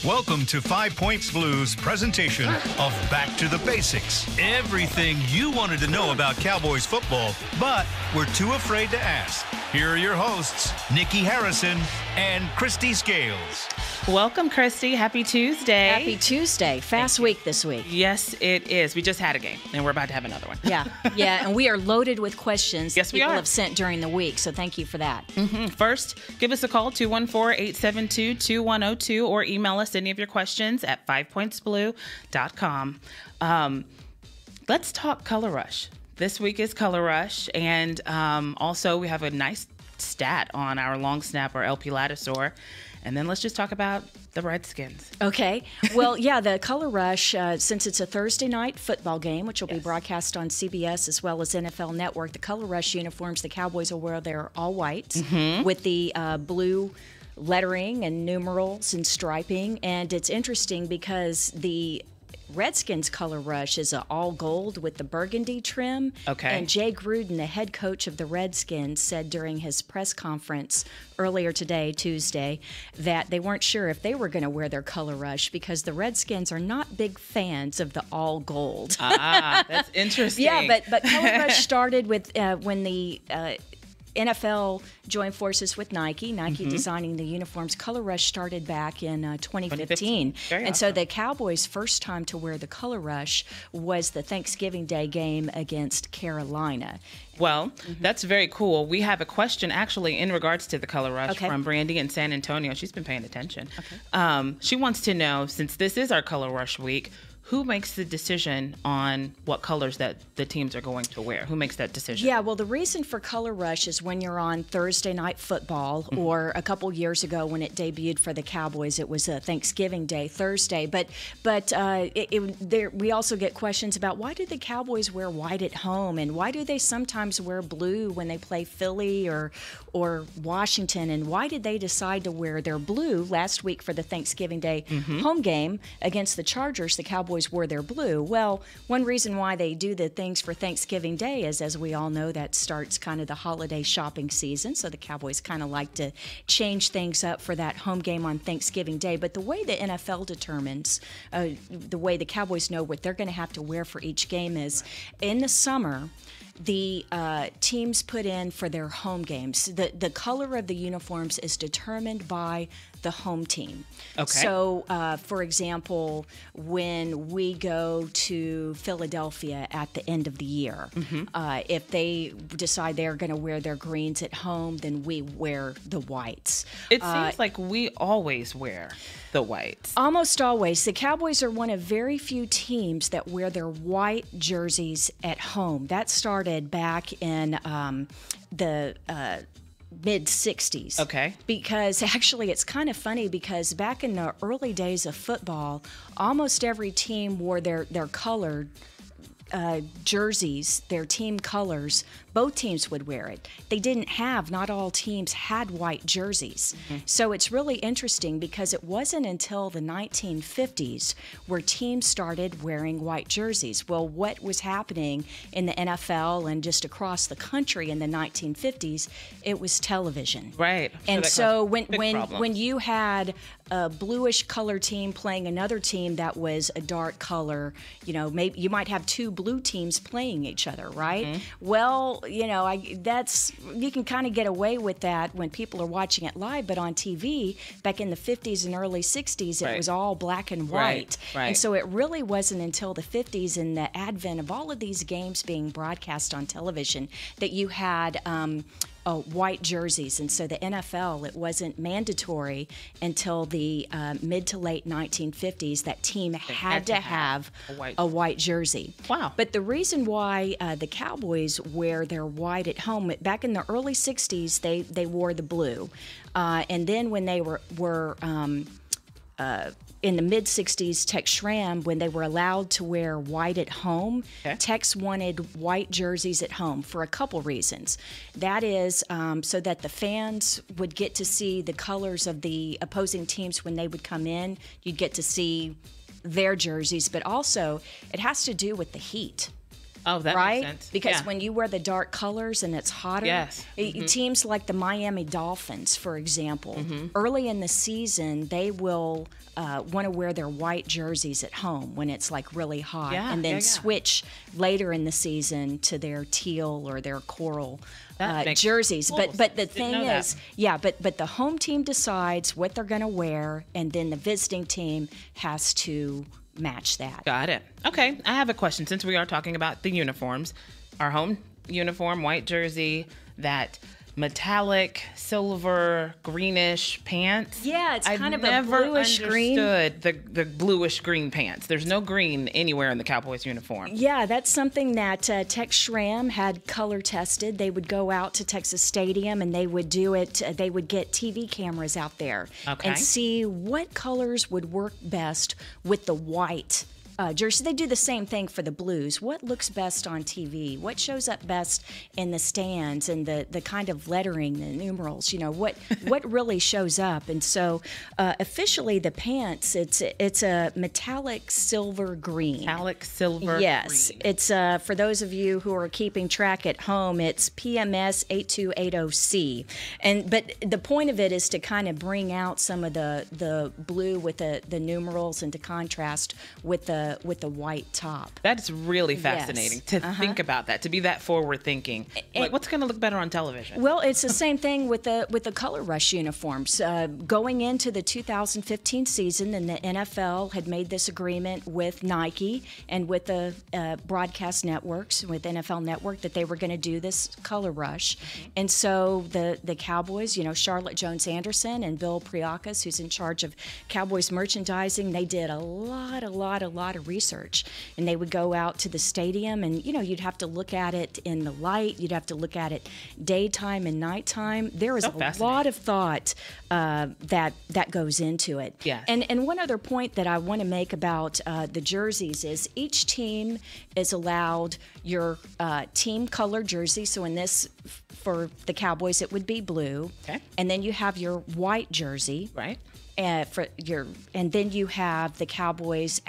Welcome to 5 Points Blues presentation of Back to the Basics. Everything you wanted to know about Cowboys football, but were too afraid to ask. Here are your hosts, Nikki Harrison and Christy Scales. Welcome, Christy. Happy Tuesday. Happy Tuesday. Fast week this week. Yes, it is. We just had a game, and we're about to have another one. Yeah, and we are loaded with questions yes, people we are. have sent during the week, so thank you for that. First, give us a call, 214-872-2102, or email us any of your questions at 5pointsblue.com. Let's talk Color Rush. This week is Color Rush, and also we have a nice stat on our long snapper, LP Ladisor. And then let's just talk about the Redskins. Okay. Well, yeah, the Color Rush, since it's a Thursday night football game, which will be broadcast on CBS as well as NFL Network, the Color Rush uniforms the Cowboys will wear, they're all white with the blue lettering and numerals and striping. And it's interesting because the Redskins Color Rush is all gold with the burgundy trim. Okay. And Jay Gruden, the head coach of the Redskins, said during his press conference earlier today, Tuesday, that they weren't sure if they were going to wear their Color Rush because the Redskins are not big fans of the all gold. That's interesting. Yeah, but Color Rush started with when the NFL joined forces with Nike designing the uniforms. Color Rush started back in 2015. And so the Cowboys' first time to wear the Color Rush was the Thanksgiving Day game against Carolina. Well, that's very cool. We have a question actually in regards to the Color Rush from Brandy in San Antonio. She's been paying attention. She wants to know, since this is our Color Rush week, who makes the decision on what colors that the teams are going to wear? Who makes that decision? Yeah, well, the reason for Color Rush is when you're on Thursday Night Football, or a couple years ago when it debuted for the Cowboys, it was a Thanksgiving Day Thursday. But we also get questions about why do the Cowboys wear white at home, and why do they sometimes wear blue when they play Philly or Washington, and why did they decide to wear their blue last week for the Thanksgiving Day home game against the Chargers? The Cowboys wore their blue. Well, one reason why they do the things for Thanksgiving Day is, as we all know, that starts kind of the holiday shopping season. So the Cowboys kind of like to change things up for that home game on Thanksgiving Day. But the way the NFL determines, the way the Cowboys know what they're going to have to wear for each game is, in the summer, the teams put in for their home games. The color of the uniforms is determined by the home team. Okay. So, for example, when we go to Philadelphia at the end of the year, if they decide they're going to wear their greens at home, then we wear the whites. It seems like we always wear the whites. Almost always. The Cowboys are one of very few teams that wear their white jerseys at home. That started back in the mid-'60s. Okay. Because actually it's kind of funny because back in the early days of football, almost every team wore their colored jerseys, their team colors. Both teams would wear it. They didn't have, not all teams had white jerseys. So it's really interesting because it wasn't until the 1950s where teams started wearing white jerseys. Well, what was happening in the NFL and just across the country in the 1950s, it was television. Right. And so when problems. you had a bluish color team playing another team that was a dark color, maybe you might have two blue teams playing each other, right? Well, you can kind of get away with that when people are watching it live, but on TV back in the 50s and early 60s, it was all black and white. Right. And so it really wasn't until the 50s and the advent of all of these games being broadcast on television that you had white jerseys. And so the NFL, it wasn't mandatory until the mid to late 1950s that team had to have a white jersey. Wow. But the reason why the Cowboys wear their white at home, back in the early 60s, they wore the blue. And then when they were in the mid-'60s, Tex Schramm, when they were allowed to wear white at home, Tex wanted white jerseys at home for a couple reasons. That is so that the fans would get to see the colors of the opposing teams when they would come in. You'd get to see their jerseys, but also it has to do with the heat. Oh, that right? makes sense. Because Yeah. when you wear the dark colors and it's hotter, Yes. teams like the Miami Dolphins, for example, Mm-hmm. early in the season, they will want to wear their white jerseys at home when it's like really hot, Yeah, and then yeah. switch later in the season to their teal or their coral That makes jerseys. total But the sense. Didn't thing know that. is, yeah, but the home team decides what they're going to wear, and then the visiting team has to match that. Got it. Okay, I have a question. Since we are talking about the uniforms, our home uniform, white jersey, that metallic silver greenish pants. Yeah, it's I've kind of a never bluish green. understood the bluish green pants. There's no green anywhere in the Cowboys uniform. Yeah, that's something that Tex Schramm had color tested. They would go out to Texas Stadium and they would do it. They would get TV cameras out there Okay. and see what colors would work best with the white jersey. They do the same thing for the Blues. What looks best on TV? What shows up best in the stands and the kind of lettering, the numerals? You know, what really shows up? And so, officially, the pants it's a metallic silver green. Metallic silver Yes, green. it's for those of you who are keeping track at home. It's PMS 8280C, but the point of it is to kind of bring out some of the blue with the numerals and to contrast with the white top. That's really fascinating to think about that, to be that forward thinking. Like, what's going to look better on television? Well, it's the same thing with the Color Rush uniforms. Going into the 2015 season, and the NFL had made this agreement with Nike and with the broadcast networks, with NFL Network, that they were going to do this Color Rush. And so the Cowboys, you know, Charlotte Jones Anderson and Bill Priakas, who's in charge of Cowboys merchandising, they did a lot of research. And they would go out to the stadium, and, you know, you'd have to look at it in the light. You'd have to look at it daytime and nighttime. There is a lot of thought that goes into it. Yes. And one other point that I want to make about the jerseys is each team is allowed your team color jersey. So in this, for the Cowboys, it would be blue. Okay. And then you have your white jersey. Right? And then you have the Cowboys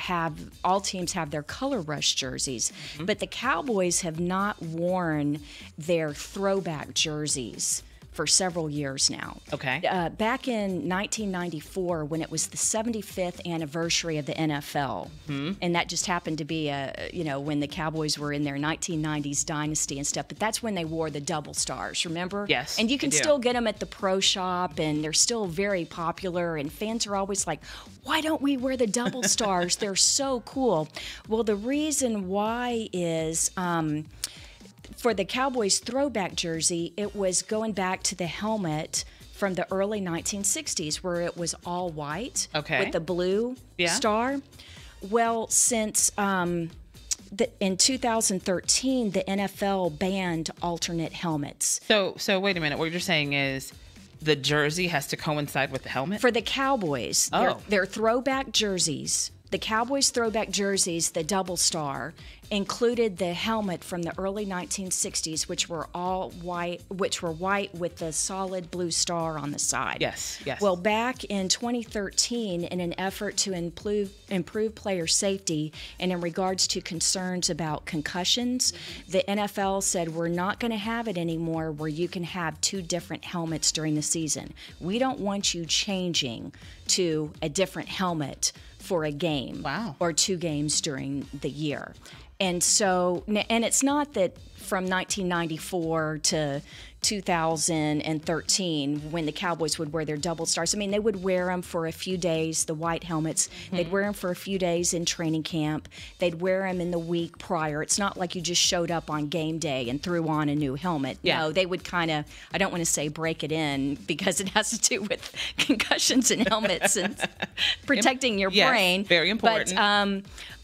all teams have their Color Rush jerseys, but the Cowboys have not worn their throwback jerseys for several years now. Okay. Back in 1994, when it was the 75th anniversary of the NFL, and that just happened to be when the Cowboys were in their 1990s dynasty and stuff. But that's when they wore the double stars. Remember? Yes, And you can I do. still get them at the pro shop, and they're still very popular. And fans are always like, "Why don't we wear the double stars? They're so cool." Well, the reason why is. For the Cowboys throwback jersey, it was going back to the helmet from the early 1960s, where it was all white with the blue star. Well, since in 2013, the NFL banned alternate helmets. So wait a minute. What you're saying is the jersey has to coincide with the helmet? For the Cowboys, Oh. their throwback jerseys, the Cowboys throwback jerseys, the double star, included the helmet from the early 1960s, which were white with the solid blue star on the side. Yes. Well, back in 2013, in an effort to improve player safety and in regards to concerns about concussions, the NFL said, we're not going to have it anymore where you can have two different helmets during the season. We don't want you changing to a different helmet for a game or two games during the year. And so, and it's not that from 1994 to 2013, when the Cowboys would wear their double stars. I mean, they would wear them for a few days, the white helmets. They'd wear them for a few days in training camp. They'd wear them in the week prior. It's not like you just showed up on game day and threw on a new helmet. Yeah. No, they would kind of, I don't want to say break it in because it has to do with concussions and helmets and protecting your brain. Very important.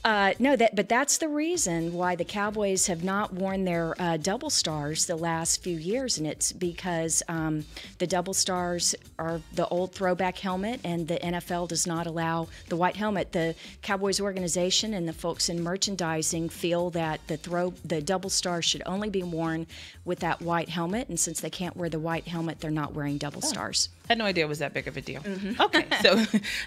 But that's the reason why the Cowboys have not worn their double stars the last few years, and it's because the double stars are the old throwback helmet, and the NFL does not allow the white helmet. The Cowboys organization and the folks in merchandising feel that the double star should only be worn with that white helmet, and since they can't wear the white helmet, they're not wearing double stars. I had no idea it was that big of a deal. Okay, so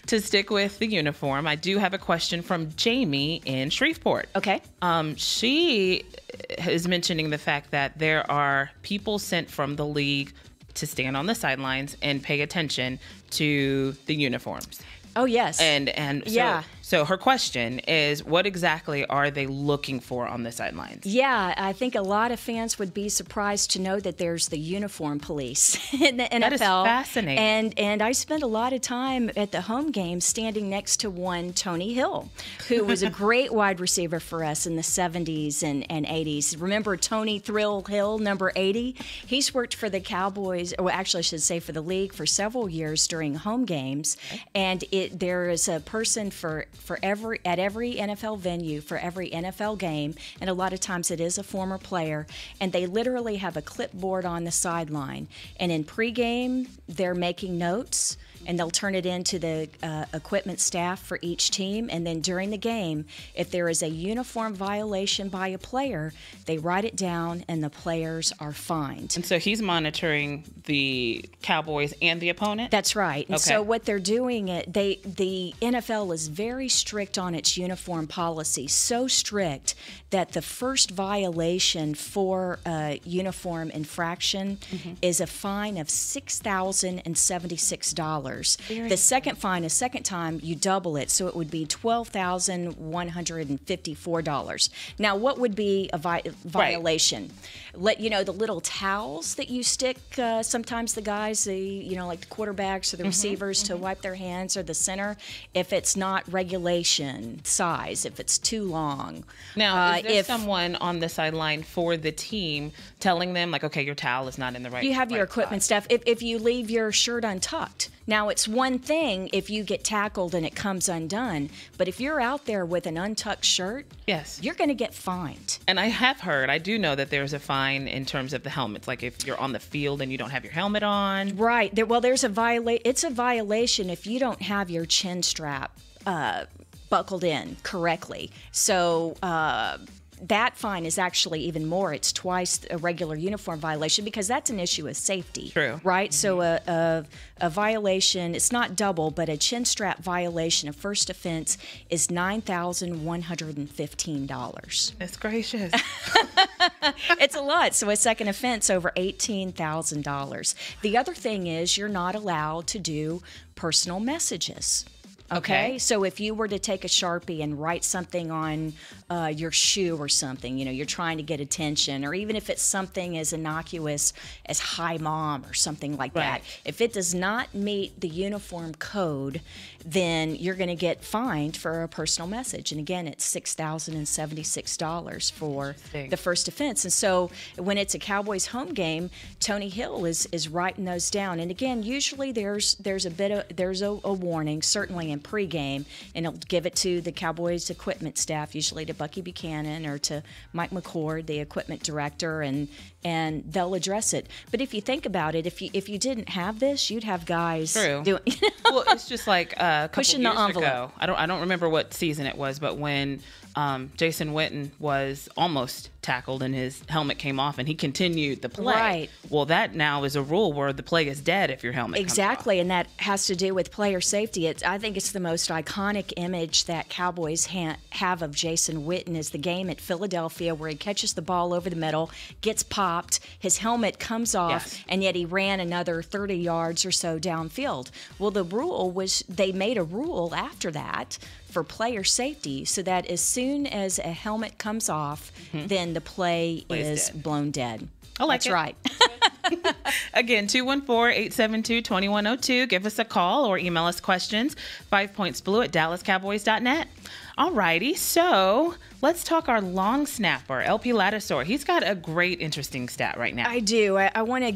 to stick with the uniform, I do have a question from Jamie Amy in Shreveport. Okay. She is mentioning the fact that there are people sent from the league to stand on the sidelines and pay attention to the uniforms. Oh, yes. And so, yeah. So her question is, what exactly are they looking for on the sidelines? Yeah, I think a lot of fans would be surprised to know that there's the uniform police in the NFL. That is fascinating. And I spent a lot of time at the home games standing next to one Tony Hill, who was a great wide receiver for us in the 70s and 80s. Remember Tony Thrill Hill, number 80? He's worked for the Cowboys, or actually I should say for the league, for several years during home games. And there is a person at every NFL venue for every NFL game, and a lot of times it is a former player, and they literally have a clipboard on the sideline, and in pregame they're making notes, and they'll turn it in to the equipment staff for each team, and then during the game, if there is a uniform violation by a player, they write it down and the players are fined. And so he's monitoring the Cowboys and the opponent? That's right. And okay. So what they're doing, the NFL is very strict on its uniform policy, so strict that the first violation for a uniform infraction is a fine of $6,076. The second fine, a second time, you double it, so it would be $12,154. Now, what would be a violation? Let you know the little towels that you stick. Sometimes the guys, like the quarterbacks or the receivers, to wipe their hands, or the center. If it's not regulation size, if it's too long. Now, is there someone on the sideline for the team telling them, like, okay, your towel is not in the right? You have your equipment spot. stuff. If you leave your shirt untucked. Now, it's one thing if you get tackled and it comes undone, but if you're out there with an untucked shirt, yes, you're going to get fined. And I do know that there's a fine in terms of the helmets, like if you're on the field and you don't have your helmet on. Right. There's a it's a violation if you don't have your chin strap buckled in correctly. So that fine is actually even more. It's twice a regular uniform violation, because that's an issue of safety. True. Right? So a violation, it's not double, but a chin strap violation, a first offense, is $9,115. That's gracious. It's a lot. So a second offense, over $18,000. The other thing is you're not allowed to do personal messages. Okay, so if you were to take a Sharpie and write something on your shoe or something, you're trying to get attention, or even if it's something as innocuous as "Hi, Mom" or something like that, if it does not meet the uniform code, then you're going to get fined for a personal message. And again, it's $6,076 for the first offense. And so when it's a Cowboys home game, Tony Hill is writing those down. And again, usually there's a warning, certainly in pregame, and he'll give it to the Cowboys equipment staff, usually to Bucky Buchanan or to Mike McCord, the equipment director, and they'll address it. But if you think about it, if you didn't have this, you'd have guys doing. Well, it's just like a couple pushing years the envelope. ago. I don't remember what season it was, but when Jason Witten was almost tackled and his helmet came off and he continued the play. Right. Well, that now is a rule where the play is dead if your helmet exactly, comes off. And that has to do with player safety. I think it's the most iconic image that Cowboys have of Jason Witten is the game at Philadelphia where he catches the ball over the middle, gets popped, his helmet comes off, and yet he ran another 30 yards or so downfield. Well, the rule was they made a rule after that for player safety, so that as soon as a helmet comes off, then the play is dead. blown dead. I like That's it. right. Again, 214-872-2102. Give us a call or email us questions, 5pointsblue@dallascowboys.net. All righty, so let's talk our long snapper, LP Ladouceur. He's got a great, interesting stat right now. I do. I want to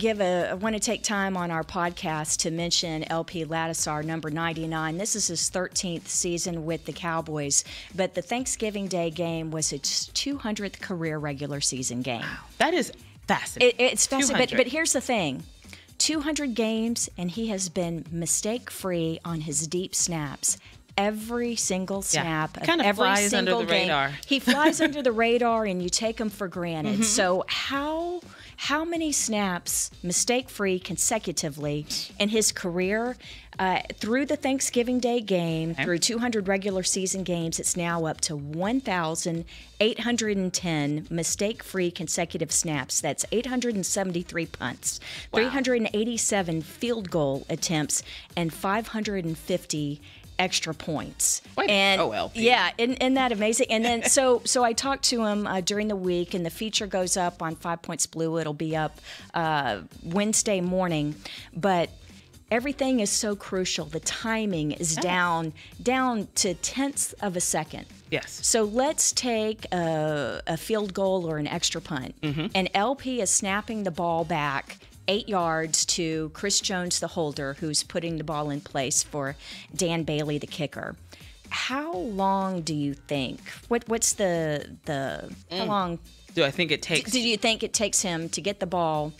take time on our podcast to mention LP Ladouceur, number 99. This is his 13th season with the Cowboys, but the Thanksgiving Day game was his 200th career regular season game. Wow, that is fascinating. It's fascinating, but here's the thing. 200 games, and he has been mistake-free on his deep snaps. Every single snap of kind of every flies single under the game. radar. He flies under the radar, and you take him for granted. So how many snaps mistake-free consecutively in his career? Through the Thanksgiving Day game, through 200 regular season games, it's now up to 1,810 mistake-free consecutive snaps. That's 873 punts, 387 field goal attempts, and 550 extra points. LP. Yeah, isn't that amazing? And then so I talked to him during the week, and the feature goes up on 5 Points Blue. It'll be up Wednesday morning, but everything is so crucial. The timing is down to tenths of a second. Yes. So let's take a field goal or an extra punt, and LP is snapping the ball back 8 yards to Chris Jones, the holder, who's putting the ball in place for Dan Bailey, the kicker. How long do you think? What's the how long? Do I think it takes? Do you think it takes him to get the ball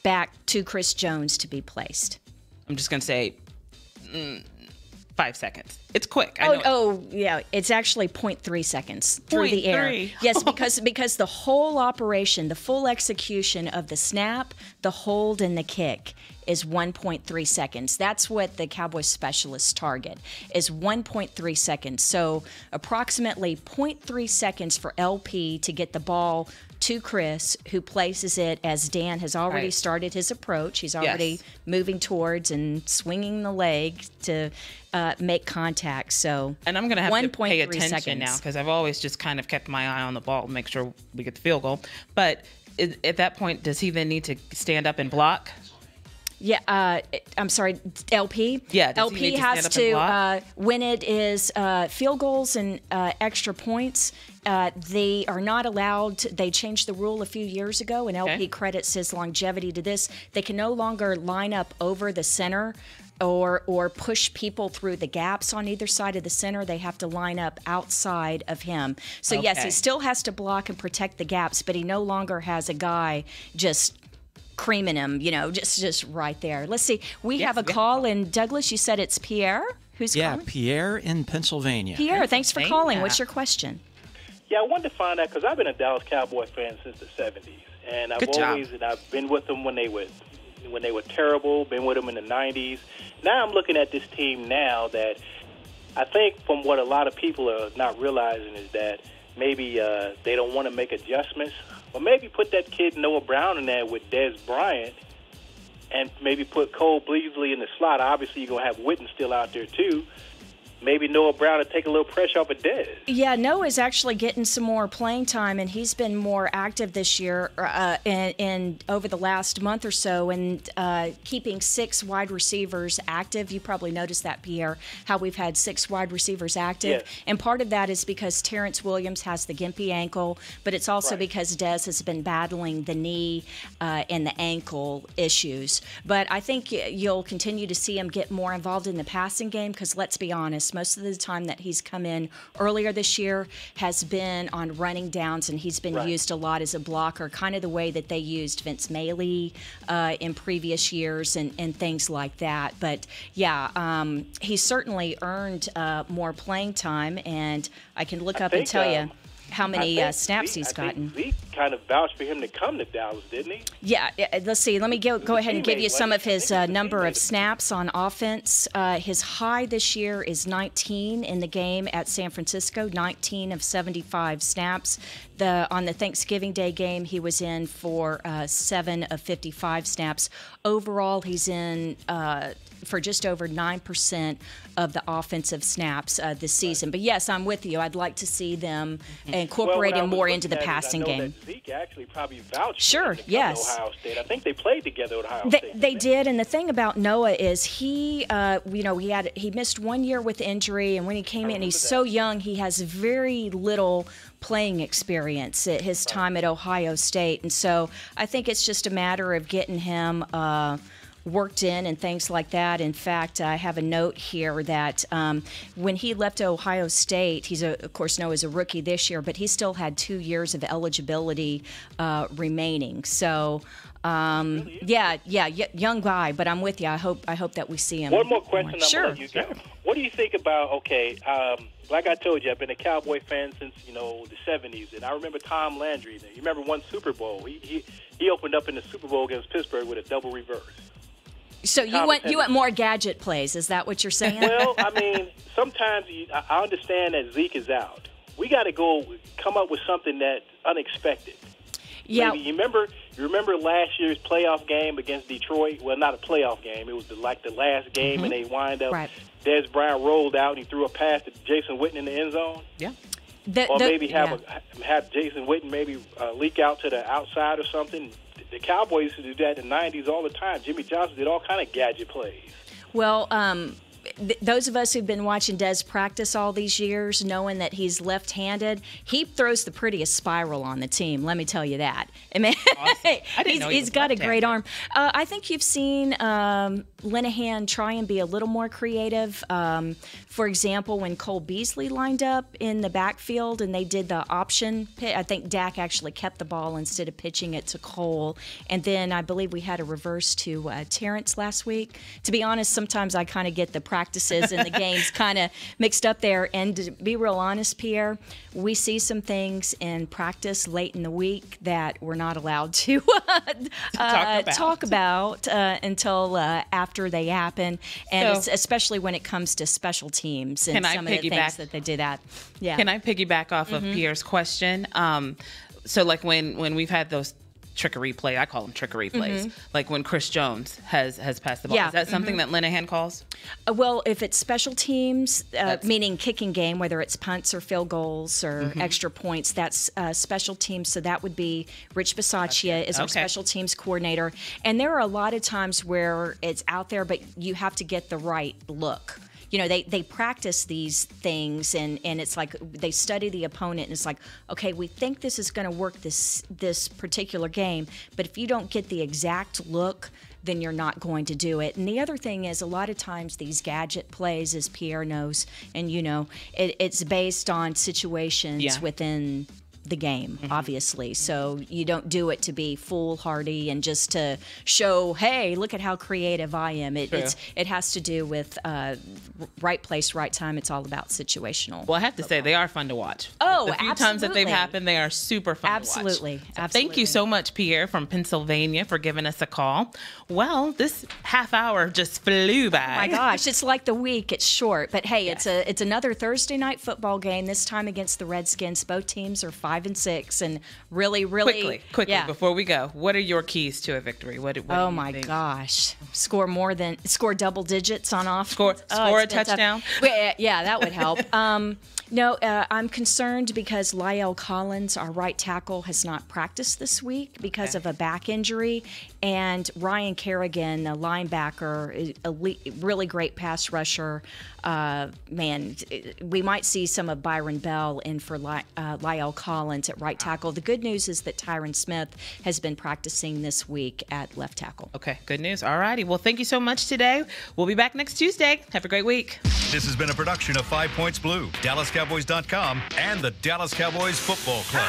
back to Chris Jones to be placed? I'm just going to say 5 seconds. It's quick. Yeah. It's actually 0.3 seconds through the air. 0.3. Yes, because the whole operation, the full execution of the snap, the hold, and the kick is 1.3 seconds. That's what the Cowboys specialists target, is 1.3 seconds. So approximately 0.3 seconds for LP to get the ball to Chris, who places it as Dan has already started his approach. He's already moving towards and swinging the leg to make contact. So, and I'm going to have to pay attention seconds now, because I've always just kind of kept my eye on the ball to make sure we get the field goal. But at that point, does he then need to stand up and block? Yeah, I'm sorry, LP? Yeah, LP has to, when it is field goals and extra points, they are not allowed they changed the rule a few years ago, and LP credits his longevity to this. They can no longer line up over the center or push people through the gaps on either side of the center. They have to line up outside of him. So, yes, he still has to block and protect the gaps, but he no longer has a guy just creaming him, just right there. Let's see. We have a call, and Douglas, you said it's Pierre who's calling? Yeah, Pierre in Pennsylvania. Pierre, thanks for calling. What's your question? Yeah, I wanted to find out, because I've been a Dallas Cowboy fan since the 70s, and I've been with them when they were terrible, been with them in the 90s. Now I'm looking at this team now that I think, from what a lot of people are not realizing, is that maybe they don't want to make adjustments. Or maybe put that kid Noah Brown in there with Dez Bryant, and maybe put Cole Beasley in the slot. Obviously, you're going to have Witten still out there, too. Maybe Noah Brown to take a little pressure off of Dez. Yeah, Noah's actually getting some more playing time, and he's been more active this year and over the last month or so, and keeping 6 wide receivers active. You probably noticed that, Pierre, how we've had 6 wide receivers active. Yes. And part of that is because Terrence Williams has the gimpy ankle, but it's also because Dez has been battling the knee and the ankle issues. But I think you'll continue to see him get more involved in the passing game, because let's be honest, most of the time that he's come in earlier this year has been on running downs, and he's been used a lot as a blocker, kind of the way that they used Vince Mailey in previous years and things like that. But, he's certainly earned more playing time, and I can look up and tell you how many snaps he's gotten. Zeke kind of vouched for him to come to Dallas, didn't he? Yeah, let's see. Let me go ahead and give you some of his number of snaps on offense. His high this year is 19 in the game at San Francisco, 19 of 75 snaps. On the Thanksgiving Day game, he was in for 7 of 55 snaps. Overall, he's in for just over 9% of the offensive snaps this season. But yes, I'm with you. I'd like to see them incorporate him more into the passing game. Zeke actually probably vouched for him to come to Ohio State. I think they played together at Ohio State. They did, and the thing about Noah is he missed 1 year with injury, and when he came in, he's so young, he has very little playing experience at his time at Ohio State. And so I think it's just a matter of getting him worked in and things like that. In fact, I have a note here that when he left Ohio State, of course, Noah's a rookie this year, but he still had 2 years of eligibility remaining. So, young guy, but I'm with you. I hope that we see him. One more question. Sure. What do you think about, like I told you, I've been a Cowboy fan since, the 70s, and I remember Tom Landry. You remember one Super Bowl. He opened up in the Super Bowl against Pittsburgh with a double reverse. So you want more gadget plays? Is that what you're saying? Well, I mean, sometimes I understand that Zeke is out. We got to come up with something that's unexpected. Yeah. Maybe you remember last year's playoff game against Detroit? Well, not a playoff game. It was the last game, and they wind up. Right. Des Bryant rolled out and he threw a pass to Jason Witten in the end zone. Yeah. Or maybe have Jason Witten maybe leak out to the outside or something. The Cowboys used to do that in the 90s all the time. Jimmy Johnson did all kind of gadget plays. Well, those of us who've been watching Des practice all these years, knowing that he's left-handed, he throws the prettiest spiral on the team. Let me tell you that. I mean, awesome. he's got a great arm. I think you've seen Linehan try and be a little more creative. For example, when Cole Beasley lined up in the backfield and they did the option pitch, I think Dak actually kept the ball instead of pitching it to Cole. And then I believe we had a reverse to Terrence last week. To be honest, sometimes I kind of get the practices and the games kind of mixed up there. And to be real honest, Pierre, we see some things in practice late in the week that we're not allowed to talk about until after they happen, and So, especially when it comes to special teams and some of the things that they did at. Yeah. Can I piggyback off of Pierre's question? So like when we've had those trickery play, I call them trickery plays, like when Chris Jones has passed the ball. Yeah. Is that something that Linehan calls? Well, if it's special teams, meaning kicking game, whether it's punts or field goals or extra points, that's special teams. So that would be Rich Bisaccia is our special teams coordinator. And there are a lot of times where it's out there, but you have to get the right look. You know, they practice these things, and it's like they study the opponent, and it's like, okay, we think this is going to work this particular game, but if you don't get the exact look, then you're not going to do it. And the other thing is, a lot of times these gadget plays, as Pierre knows, and you know, it's based on situations within the game, obviously. So you don't do it to be foolhardy and just to show, hey, look at how creative I am. It has to do with right place, right time. It's all about situational. Well, I have to say, they are fun to watch. Oh, the few times that they've happened, they are super fun to watch. Absolutely. Thank you so much, Pierre from Pennsylvania, for giving us a call. Well, this half hour just flew by. Oh my gosh, it's like the week. It's short, but hey, it's another Thursday night football game. This time against the Redskins. Both teams are 5-6, and really quickly before we go, what are your keys to a victory? What oh my gosh, score double digits on off. Score a touchdown. Yeah, that would help. No, I'm concerned because La'el Collins, our right tackle, has not practiced this week because of a back injury. And Ryan Kerrigan, a linebacker, a really great pass rusher. Man, we might see some of Byron Bell in for La'el Collins at right tackle. The good news is that Tyron Smith has been practicing this week at left tackle. Okay, good news. All righty. Well, thank you so much today. We'll be back next Tuesday. Have a great week. This has been a production of 5 Points Blue, DallasCowboys.com, and the Dallas Cowboys Football Club.